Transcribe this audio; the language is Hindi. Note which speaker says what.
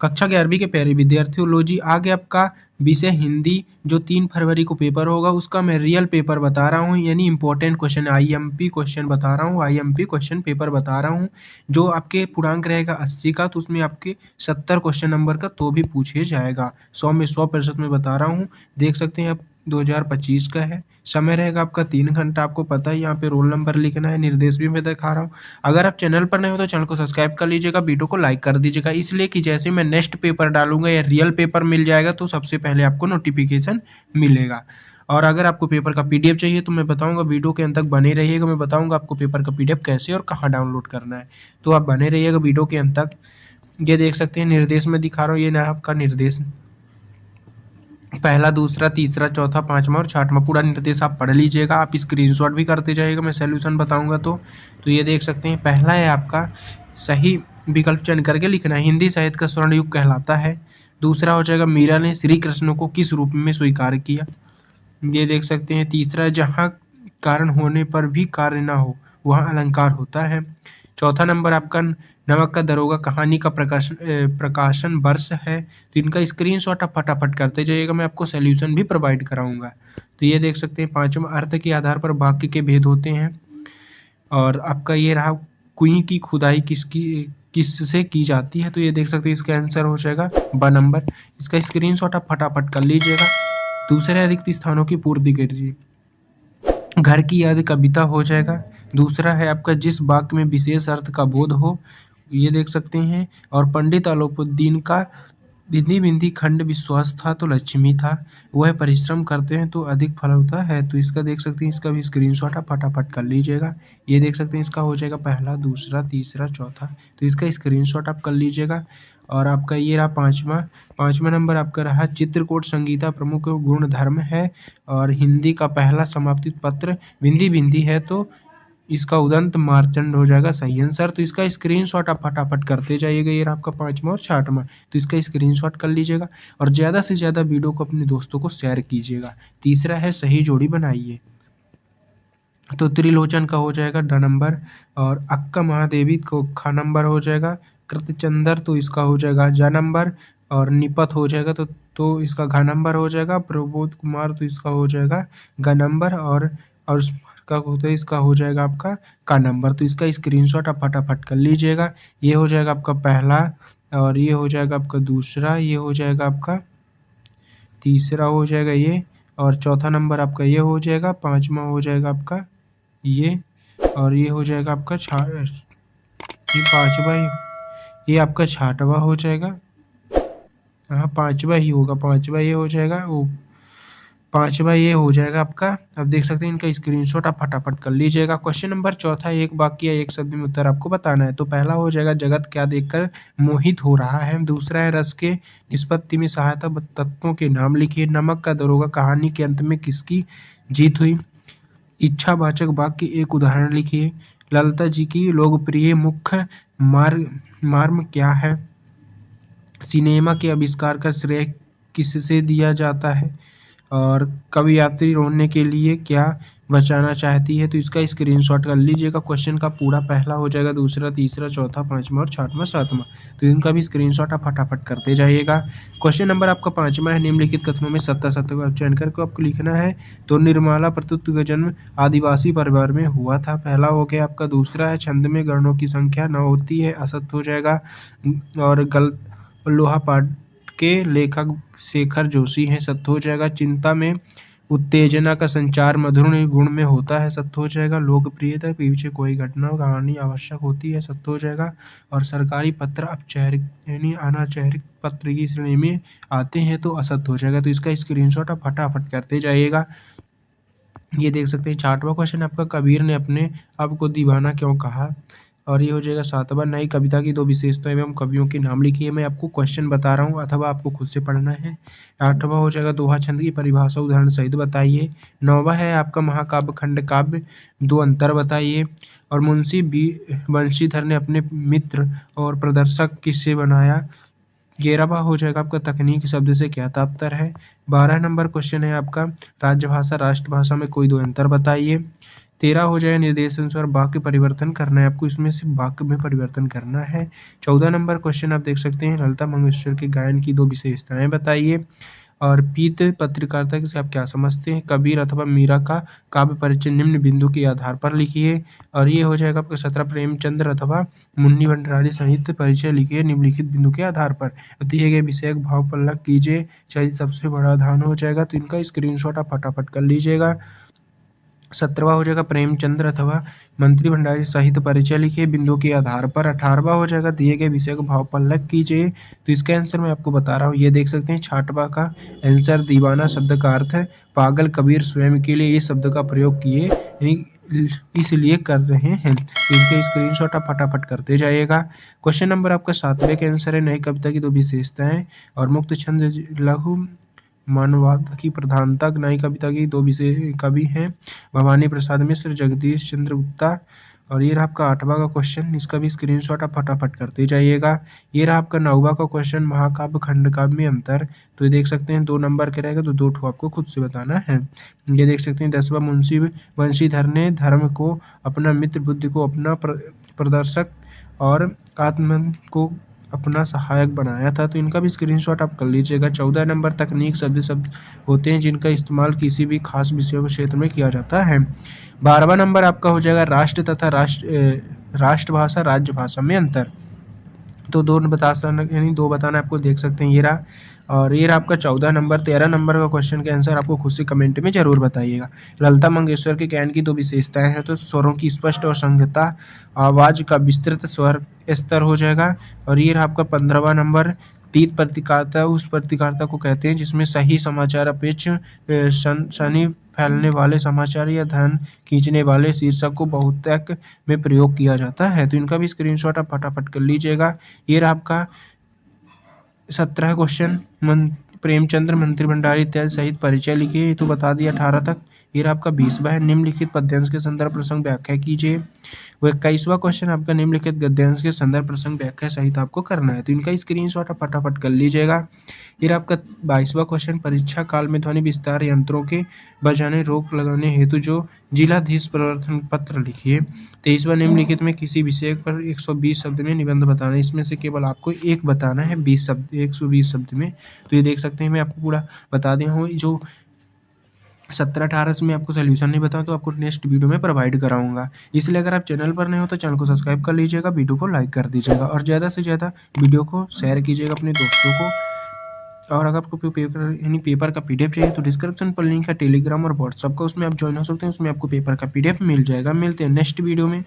Speaker 1: कक्षा 11वीं के प्यारे विद्यार्थियों, लो जी आ गया आपका विषय हिंदी, जो 3 फरवरी को पेपर होगा उसका मैं रियल पेपर बता रहा हूँ, यानी इंपॉर्टेंट क्वेश्चन आईएमपी क्वेश्चन बता रहा हूँ, आईएमपी क्वेश्चन पेपर बता रहा हूँ। जो आपके पूर्णांक रहेगा 80 का, तो उसमें आपके 70 क्वेश्चन नंबर का तो भी पूछे जाएगा। 100 में 100% में बता रहा हूँ। देख सकते हैं आप 2025 का है। समय रहेगा आपका 3 घंटा। आपको पता है यहाँ पे रोल नंबर लिखना है, निर्देश भी मैं दिखा रहा हूँ। अगर आप चैनल पर नए हो तो चैनल को सब्सक्राइब कर लीजिएगा, वीडियो को लाइक कर दीजिएगा, इसलिए कि जैसे मैं नेक्स्ट पेपर डालूंगा या रियल पेपर मिल जाएगा तो सबसे पहले आपको नोटिफिकेशन मिलेगा। और अगर आपको पेपर का पीडीएफ चाहिए तो मैं बताऊंगा, वीडियो के अंत तक बने रहिएगा। मैं बताऊंगा आपको पेपर का पीडीएफ कैसे और कहाँ डाउनलोड करना है, तो आप बने रहिएगा वीडियो के अंत तक। ये देख सकते हैं निर्देश में दिखा रहा हूँ, ये ना आपका निर्देश पहला, दूसरा, तीसरा, चौथा, पांचवा और छठवां पूरा निर्देश आप पढ़ लीजिएगा। आप स्क्रीनशॉट भी करते जाइएगा, मैं सॉल्यूशन बताऊंगा। तो ये देख सकते हैं, पहला है आपका सही विकल्प चयन करके लिखना है, हिंदी साहित्य का स्वर्ण युग कहलाता है। दूसरा हो जाएगा, मीरा ने श्री कृष्ण को किस रूप में स्वीकार किया। ये देख सकते हैं। तीसरा, जहाँ कारण होने पर भी कार्य ना हो वहाँ अलंकार होता है। चौथा नंबर आपका नमक का दरोगा कहानी का प्रकाशन वर्ष है। तो इनका स्क्रीनशॉट आप फटाफट करते जाइएगा, मैं आपको सॉल्यूशन भी प्रोवाइड कराऊंगा। तो ये देख सकते हैं, पांचवा अर्थ के आधार पर वाक्य के भेद होते हैं। और आपका ये रहा, कुएं की खुदाई किससे की जाती है। तो ये देख सकते हैं, इसका आंसर हो जाएगा ब नंबर। इसका स्क्रीनशॉट आप फटाफट कर लीजिएगा। दूसरा, रिक्त स्थानों की पूर्ति कीजिए। घर की याद कविता हो जाएगा। दूसरा है आपका, जिस वाक्य में विशेष अर्थ का बोध हो। ये देख सकते हैं। और पंडित अलोपुद्दीन का बिंदी बिंदी खंड विश्वास था तो लक्ष्मी था, वह परिश्रम करते हैं तो अधिक फल होता है। तो इसका देख सकते हैं, इसका भी स्क्रीनशॉट आप फटाफट कर लीजिएगा। ये देख सकते हैं, इसका हो जाएगा पहला, दूसरा, तीसरा, चौथा। तो इसका स्क्रीनशॉट आप कर लीजिएगा। और आपका ये रहा पांचवा नंबर आपका रहा, चित्रकूट संगीता प्रमुख गुण धर्म है। और हिंदी का पहला समाप्ति पत्र बिंदी बिंदी है, तो इसका उदंत मार्चंड हो जाएगा सही आंसर। तो इसका स्क्रीनशॉट आप फटाफट करते जाइएगा। ये रहा आपका पांचवा और छठवां, तो इसका स्क्रीनशॉट कर लीजिएगा। और ज़्यादा से ज़्यादा वीडियो को अपने दोस्तों को शेयर कीजिएगा। तीसरा है, सही जोड़ी बनाइए। तो त्रिलोचन का हो जाएगा ड नंबर। और अक्का महादेवी को ख नंबर हो जाएगा। कृतचंदर, तो इसका हो जाएगा ज नंबर। और निपत हो जाएगा तो इसका घ नंबर हो जाएगा। प्रबोध कुमार, तो इसका हो जाएगा ग नंबर। और का होता है, इसका हो जाएगा आपका का नंबर। तो इसका स्क्रीनशॉट आप फटाफट कर लीजिएगा। ये हो जाएगा आपका पहला, और ये हो जाएगा आपका दूसरा, ये हो जाएगा आपका तीसरा, हो जाएगा ये, और चौथा नंबर आपका ये हो जाएगा, पांचवा हो जाएगा आपका ये, और ये हो जाएगा आपका ये पांचवा, ये आपका छठवा हो जाएगा। हाँ, पांचवा ही होगा, पांचवा ये हो जाएगा, वो पांचवा ये हो जाएगा आपका। अब देख सकते हैं, इनका स्क्रीनशॉट आप फटाफट कर लीजिएगा। क्वेश्चन नंबर चौथा, एक वाक्य या एक शब्द में उत्तर आपको बताना है। तो पहला हो जाएगा, जगत क्या देखकर मोहित हो रहा है। दूसरा है, रस के निष्पत्ति में सहायता तत्वों के नाम लिखिए। नमक का दरोगा कहानी के अंत में किसकी जीत हुई। इच्छावाचक वाक्य एक उदाहरण लिखिए। ललिता जी की लोकप्रिय मुख्य मार्ग क्या है। सिनेमा के आविष्कार का श्रेय किससे दिया जाता है। और कवि यात्री रोने के लिए क्या बचाना चाहती है। तो इसका स्क्रीनशॉट कर लीजिएगा। क्वेश्चन का पूरा पहला हो जाएगा, दूसरा, तीसरा, चौथा, पांचवा और छठवां, सातवां। तो इनका भी स्क्रीनशॉट आप फटाफट करते जाइएगा। क्वेश्चन नंबर आपका पांचवा है, निम्नलिखित कथनों में सत्य का चयन करके आपको लिखना है। तो निर्मला प्रतुत्व का जन्म आदिवासी परिवार में हुआ था, पहला हो गया आपका। दूसरा है, छंद में गणों की संख्या 9 होती है, असत्य हो जाएगा। और लोहा पाठ के लेखक शेखर जोशी हैं, सत्य हो जाएगा। चिंता में उत्तेजना का संचार मधुर गुण में होता है, सत्य हो जाएगा। लोकप्रियता के पीछे कोई घटना कहानी आवश्यक होती है, सत्य हो जाएगा। और सरकारी पत्र औपचारिक यानी अनौपचारिक पत्र की श्रेणी में आते हैं, तो असत्य हो जाएगा। तो इसका स्क्रीनशॉट आप फटाफट करते जाइएगा। ये देख सकते हैं, छठवां क्वेश्चन आपका, कबीर ने अपने आप को दीवाना क्यों कहा। और ये हो जाएगा सातवां, नई कविता की 2 विशेषताएं एवं कवियों के नाम लिखिए। मैं आपको क्वेश्चन बता रहा हूँ, अथवा आपको खुद से पढ़ना है। आठवां हो जाएगा, दोहा छंद की परिभाषा उदाहरण सहित बताइए। नौवां है आपका, महाकाव्य खंड काव्य 2 अंतर बताइए। और मुंशी बंशीधर ने अपने मित्र और प्रदर्शक किससे बनाया। 11वां हो जाएगा आपका, तकनीक शब्द से क्या तात्पर्य है। 12 नंबर क्वेश्चन है आपका, राजभाषा राष्ट्रभाषा में कोई 2 अंतर बताइए। 13 हो जाए निर्देशानुसार वाक्य परिवर्तन करना है आपको, इसमें से वाक्य में परिवर्तन करना है। 14 नंबर क्वेश्चन आप देख सकते हैं, ललिता मंगेशकर के गायन की 2 विशेषताएं बताइए। और पीत पत्रकारिता से आप क्या समझते हैं? कबीर अथवा मीरा का काव्य परिचय निम्न बिंदु के आधार पर लिखिए। और ये हो जाएगा आपका 17 प्रेमचंद्र अथवा मुन्नी भंडारी साहित्य परिचय लिखिए निम्नलिखित बिंदु के आधार पर। दिए गए विषय भाव पल्लव कीजिए, चाहिए सबसे बड़ा धान हो जाएगा, तो इनका स्क्रीनशॉट आप फटाफट कर लीजिएगा। 17वां हो जाएगा प्रेमचंद्र अथवा मंत्री भंडारी साहित्य परिचय लिखिए बिंदु के आधार पर। 18वां हो जाएगा दिए गए विषय को भाव पल्लव कीजिए, तो इसका आंसर मैं आपको बता रहा हूँ, ये देख सकते हैं 66वां का आंसर दीवाना शब्द का अर्थ है पागल, कबीर स्वयं के लिए इस शब्द का प्रयोग किए यानी इसलिए कर रहे हैं। इनके स्क्रीनशॉट आप फटाफट करते जाइएगा। क्वेश्चन नंबर आपका 7वें का आंसर है, नई कविता की 2 विशेषताएं और मुक्त छंद लघु मानववाद की प्रधानता। नई कविता की 2 विषय कवि हैं, भवानी प्रसाद मिश्र, जगदीश चंद्र गुप्ता। और ये रहा आपका 8वां का क्वेश्चन, इसका भी स्क्रीनशॉट आप फटाफट करते जाइएगा। ये रहा आपका 9वां का क्वेश्चन, महाकाव्य खंड काव्य में अंतर। तो ये देख सकते हैं 2 नंबर के रहेगा, तो 2 ठो आपको खुद से बताना है। ये देख सकते हैं 10वां मुंशी बंशीधर ने धर्म को अपना मित्र, बुद्धि को अपना प्रदर्शक और आत्मन को अपना सहायक बनाया था, तो इनका भी स्क्रीनशॉट आप कर लीजिएगा। 14 नंबर तकनीक शब्द होते हैं जिनका इस्तेमाल किसी भी खास विषय क्षेत्र में किया जाता है। 12वां नंबर आपका हो जाएगा राष्ट्र तथा राष्ट्रभाषा राज्य भाषा में अंतर। तो 2 यानी 2 बताना आपको, देख सकते हैं ये रहा। और ये रहा आपका 14 नंबर। 13 नंबर का क्वेश्चन का आंसर आपको खुद से कमेंट में जरूर बताइएगा। ललिता मंगेशकर के गायन की 2 विशेषताएं हैं, तो स्वरों की स्पष्ट और संगतता, आवाज का विस्तृत स्वर स्तर हो जाएगा। और ये रहा आपका 15वां नंबर, पीत पत्रकारिता उस पत्रकारिता को कहते हैं जिसमें सही समाचार अपेक्ष सनसनी फैलने वाले समाचार या ध्यान खींचने वाले शीर्षक को बहुतक में प्रयोग किया जाता है, तो इनका भी स्क्रीनशॉट आप फटाफट कर लीजिएगा। ये रहा आपका 17 क्वेश्चन, प्रेमचंद्र, मंत्री भंडारी इत्यादि सहित परिचय लिखिए, ये तो बता दिया 18 तक। ये रहा आपका 20वां है, निम्नलिखित पद्यांश के संदर्भ प्रसंग व्याख्या कीजिए। वो 21वां क्वेश्चन आपका निम्नलिखित गद्यांश के संदर्भ प्रसंग व्याख्या सहित आपको करना है, तो इनका स्क्रीनशॉट आप फटाफट कर लीजिएगा। ये आपका 22वां क्वेश्चन, परीक्षा काल में ध्वनि विस्तार यंत्रों के बजाने रोक लगाने हेतु जो जिलाधीश प्रवर्तन पत्र लिखिए। 23वां, निम्नलिखित में किसी विषय पर 120 शब्द में निबंध बताना, इसमें से केवल आपको एक बताना है 20 शब्द 120 शब्द में। तो ये देख सकते हैं मैं आपको पूरा बता दिया हूँ, जो 17-18 से मैं आपको सोल्यूशन नहीं बताऊँ तो आपको नेक्स्ट वीडियो में प्रोवाइड कराऊंगा। इसलिए अगर आप चैनल पर नए हो तो चैनल को सब्सक्राइब कर लीजिएगा, वीडियो को लाइक कर दीजिएगा और ज़्यादा से ज़्यादा वीडियो को शेयर कीजिएगा अपने दोस्तों को। और अगर आपको पेपर का PDF चाहिए तो डिस्क्रिप्शन पर लिंक है टेलीग्राम और व्हाट्सअप का, उसमें आप ज्वाइन हो सकते हैं, उसमें आपको पेपर का PDF मिल जाएगा। मिलते हैं नेक्स्ट वीडियो में।